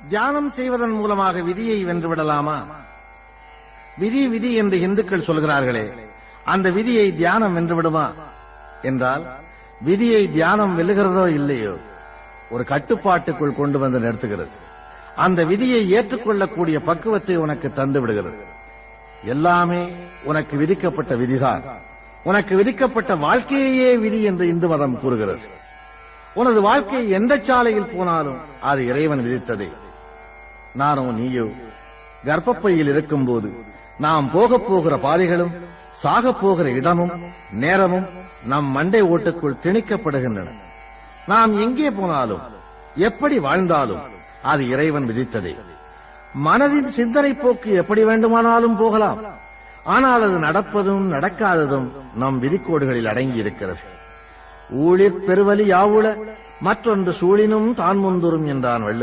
தியானம் செய்வதன் மூலமாக விதியை வென்றுவிடலாமா? விதி விதி என்று இந்துக்கள் சொல்கிறார்களே, அந்த விதியை தியானம் வென்றுவிடுமா என்றால், விதியை தியானம் வெல்லுகிறதோ இல்லையோ, ஒரு கட்டுப்பாட்டுக்குள் கொண்டு வந்து நிறுத்துகிறது. அந்த விதியை ஏற்றுக்கொள்ளக்கூடிய பக்குவத்தை உனக்கு தந்து விடுகிறது. எல்லாமே உனக்கு விதிக்கப்பட்ட விதிதான். உனக்கு விதிக்கப்பட்ட வாழ்க்கையே விதி என்று இந்து மதம் கூறுகிறது. உனது வாழ்க்கை எந்த சாலையில் போனாலும் அது இறைவன் விதித்ததே. நானோ நீயோ கர்ப்பப்பையில் இருக்கும்போது நாம் போகப் போகிற பாதைகளும் சாகப் போகிற இடமும் நேரமும் நம் மண்டை ஓட்டுக்குள் திணிக்கப்படுகின்றன. நாம் எங்கே போனாலும் எப்படி வாழ்ந்தாலும் அது இறைவன் விதித்ததே. மனதின் சிந்தனை போக்கு எப்படி வேண்டுமானாலும் போகலாம். ஆனால் அது நடப்பதும் நடக்காததும் நம் விதிக்கோடுகளில் அடங்கி இருக்கிறது. ஊழிற் பெருவலி யாவுள மற்றொன்று சூழினும் தான் முந்துரும் என்றான் வள்ளுவர்.